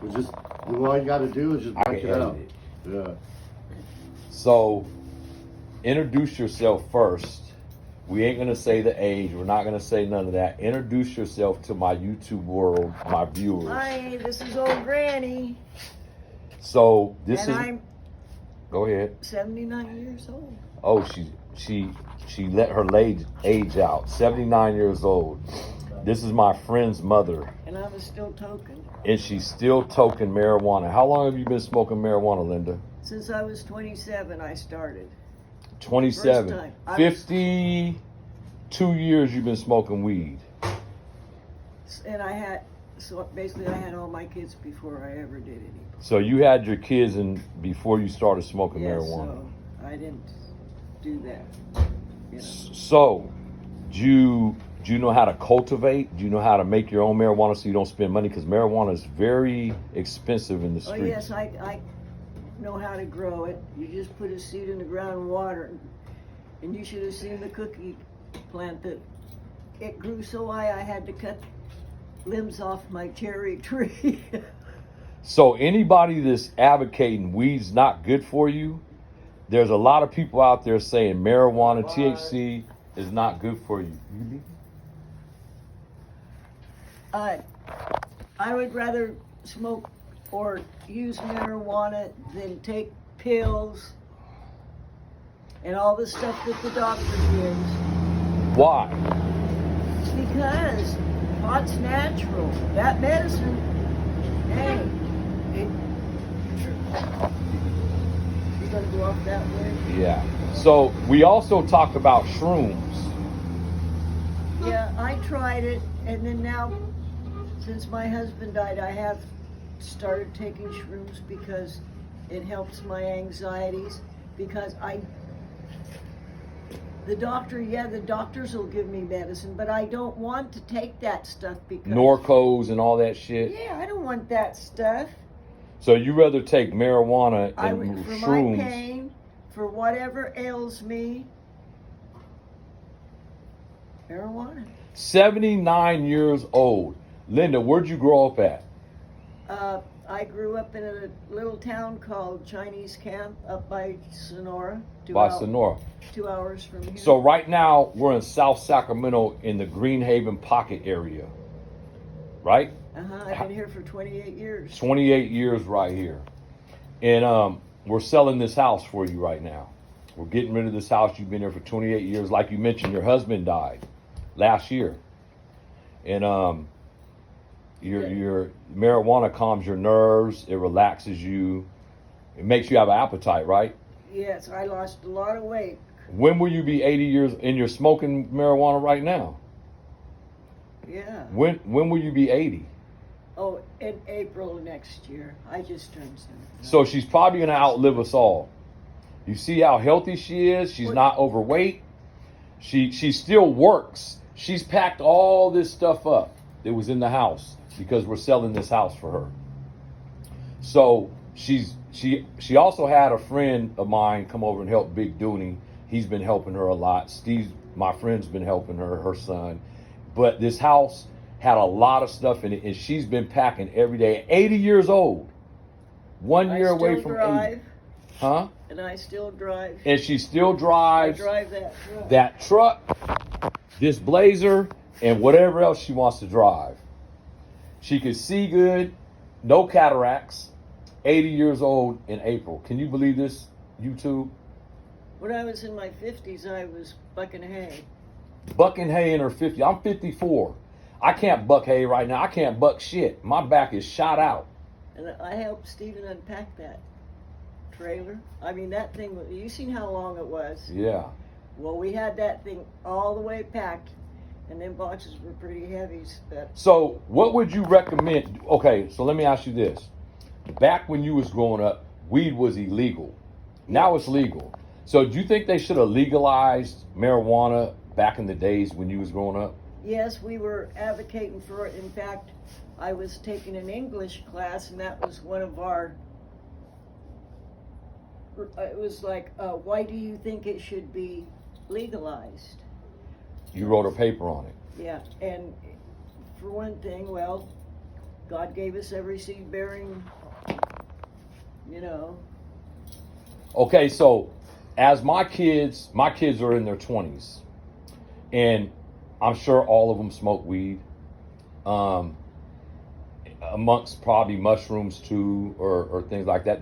just all you got to do is just I break can it edit up. it. Yeah. So, introduce yourself first. We ain't gonna say the age. We're not gonna say none of that. Introduce yourself to my YouTube world, my viewers. Hi, this is old Granny. So this and is. I'm Go ahead. 79 years old. Oh, she let her age out. 79 years old. This is my friend's mother, And I was still token. and she's still toking marijuana. How long have you been smoking marijuana, Linda? Since I was 27, I started. 27. First time. 52 years you've been smoking weed. And so basically I had all my kids before I ever did anything. So you had your kids before you started smoking Yes, marijuana. so I didn't do that. You know. So, do you know how to cultivate? Do you know how to make your own marijuana so you don't spend money? Because marijuana is very expensive in the Oh streets. yes, I know how to grow it. You just put a seed in the ground and water it. And you should have seen the cookie plant that it grew so high I had to cut limbs off my cherry tree. So anybody that's advocating weed's not good for you, there's a lot of people out there saying marijuana, THC is not good for you. I would rather smoke or use marijuana than take pills and all the stuff that the doctor gives. Why? Because pot's natural. That medicine, hey, you gonna go off that way? Yeah. So we also talked about shrooms. Yeah, I tried it, and then now, since my husband died, I have started taking shrooms because it helps my anxieties. Because the doctors will give me medicine, but I don't want to take that stuff because Norcos and all that shit. yeah, I don't want that stuff. So you rather take marijuana For and my shrooms. pain, for whatever ails me, marijuana. 79 years old. Linda, where'd you grow up at? I grew up in a little town called Chinese Camp up by Sonora. By Sonora. 2 hours from here. So right now we're in South Sacramento in the Greenhaven Pocket area, right? I've been here for 28 years. 28 years right here. And we're selling this house for you right now. We're getting rid of this house. You've been here for 28 years. Like you mentioned, your husband died last year. And your marijuana calms your nerves. It relaxes you. It makes you have an appetite, right? Yes, I lost a lot of weight. When will you be 80 years and you're smoking marijuana right now? Yeah. When will you be 80? Oh, in April next year. I just turned 7. So she's probably going to outlive us all. You see how healthy she is? She's not overweight. She still works. She's packed all this stuff up that was in the house because we're selling this house for her. So she also had a friend of mine come over and help Big Dooney. He's been helping her a lot. Steve, my friend's been helping her son. But this house had a lot of stuff in it, and she's been packing every day. 80 years old. 1 year away from 80. Huh? And I still drive. And she still drives I drive that truck. this Blazer, and whatever else she wants to drive. She could see good, no cataracts, 80 years old in April. Can you believe this, YouTube? When I was in my 50s, I was bucking hay. Bucking hay in her 50s. I'm 54. I can't buck hay right now. I can't buck shit. My back is shot out. And I helped Stephen unpack that trailer. I mean, that thing, you seen how long it was? Yeah. Well, we had that thing all the way packed, and them boxes were pretty heavy. So what would you recommend? Okay, so let me ask you this. Back when you was growing up, weed was illegal. Now it's legal. So do you think they should have legalized marijuana back in the days when you was growing up? Yes, we were advocating for it. In fact, I was taking an English class, and that was one of our, it was like, why do you think it should be legalized? You wrote a paper on it. Yeah, and for one thing, well, God gave us every seed bearing, you know. Okay, so as my kids are in their 20s, and I'm sure all of them smoke weed, amongst probably mushrooms too, or things like that.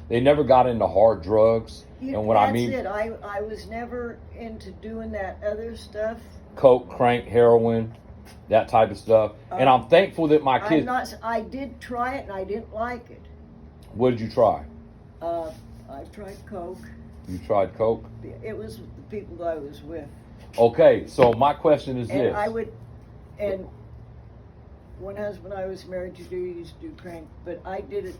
They never got into hard drugs. And what I mean, That's it. I was never into doing that other stuff. coke, crank, heroin, that type of stuff. And I'm thankful that my kids. I did try it and I didn't like it. What did you try? I tried coke. You tried coke? It was the people I was with. Okay, so my question is And this. and one husband I was married to used to do crank, but I did it.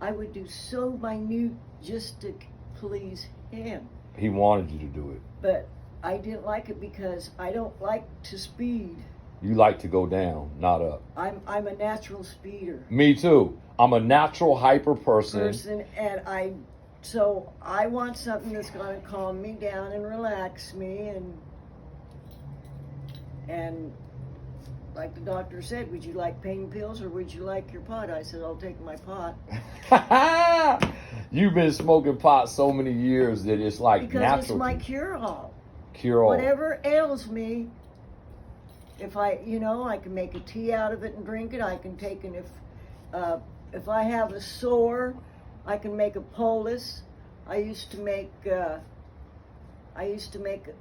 I would do so minute just to please him. He wanted you to do it. But I didn't like it because I don't like to speed. You like to go down, not up. I'm a natural speeder. Me too. I'm a natural hyper person. And so I want something that's going to calm me down and relax me and like the doctor said, would you like pain pills or would you like your pot? I said, I'll take my pot. You've been smoking pot so many years that it's like because natural. It's my cure-all. Cure-all. Whatever ails me, if I can make a tea out of it and drink it. I can take if I have a sore, I can make a poultice. I used to make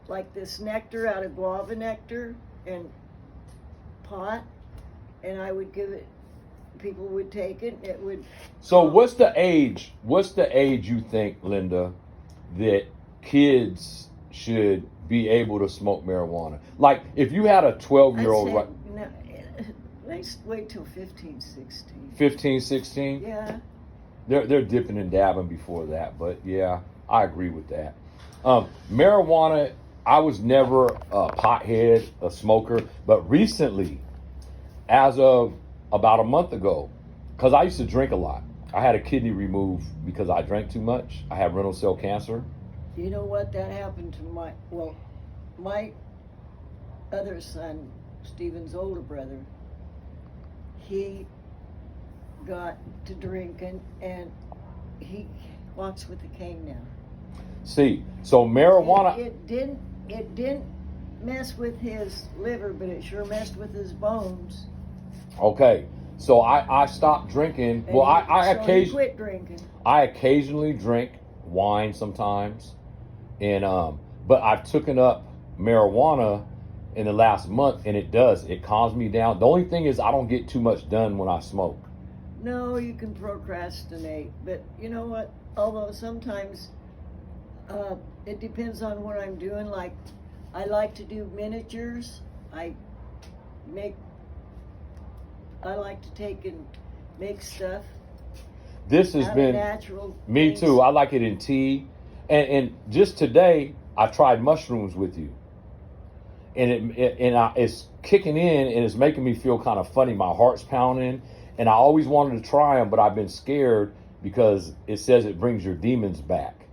like this nectar out of guava nectar and pot, and I would give it. People would take it. It would. So what's the age? What's the age you think, Linda, that kids should be able to smoke marijuana? Like if you had a 12-year-old, right? No, let's wait till 15, 16. 15, 16? Yeah. They're dipping and dabbing before that, but yeah, I agree with that. Marijuana, I was never a pothead, a smoker, but recently, as of about a month ago, because I used to drink a lot. I had a kidney removed because I drank too much. I had renal cell cancer. You know what? That happened to my other son, Stephen's older brother. He got to drinking and he walks with a cane now. See, so marijuana. It didn't mess with his liver, but it sure messed with his bones. Okay, so I stopped drinking. Well, He quit drinking. I occasionally drink wine sometimes, and but I've taken up marijuana in the last month, and it calms me down. The only thing is I don't get too much done when I smoke. No, you can procrastinate, but you know what? Although sometimes it depends on what I'm doing. Like I like to do miniatures. I like to take and make stuff. This has been natural. Me things. too. I like it in tea, and just today I tried mushrooms with you, and it's kicking in and it's making me feel kind of funny. My heart's pounding, and I always wanted to try them, but I've been scared because it says it brings your demons back.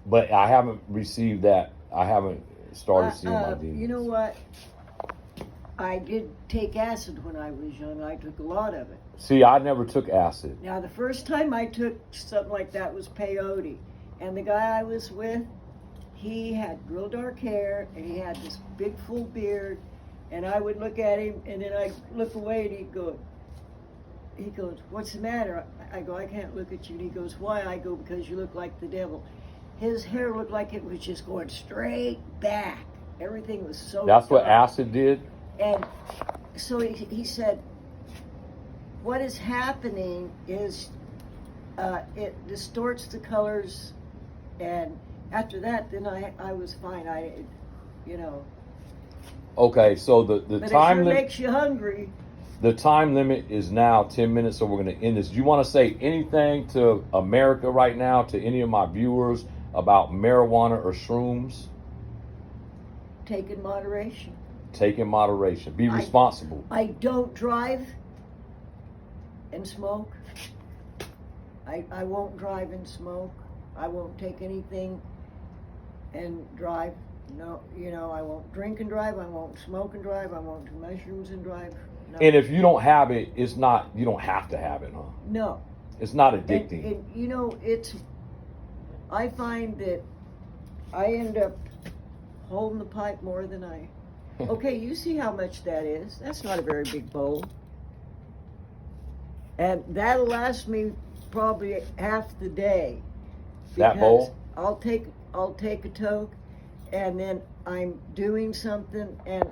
But I haven't received that. I haven't started seeing my demons. You know what? I did take acid when I was young. I took a lot of it. See, I never took acid. Now, the first time I took something like that was peyote. And the guy I was with, he had real dark hair, and he had this big full beard. And I would look at him, and then I'd look away, and he goes, what's the matter? I go, I can't look at you. And he goes, why? I go, because you look like the devil. His hair looked like it was just going straight back. Everything was so That's what dark. acid did? And so he said, what is happening is it distorts the colors, and after that, then I was fine. Okay, so the But time it sure limit. makes you hungry. The time limit is now 10 minutes, so we're going to end this. Do you want to say anything to America right now, to any of my viewers, about marijuana or shrooms? Take in moderation. Take in moderation. Be responsible. I don't drive and smoke. I won't drive and smoke. I won't take anything and drive. No, I won't drink and drive. I won't smoke and drive. I won't do mushrooms and drive. no. And if you don't have it, it's not. You don't have to have it, huh? No. It's not And, addicting. and you know, I find that I end up holding the pipe more than I. Okay, you see how much that is. That's not a very big bowl. And that'll last me probably half the day. That because bowl? I'll take a toke, and then I'm doing something, and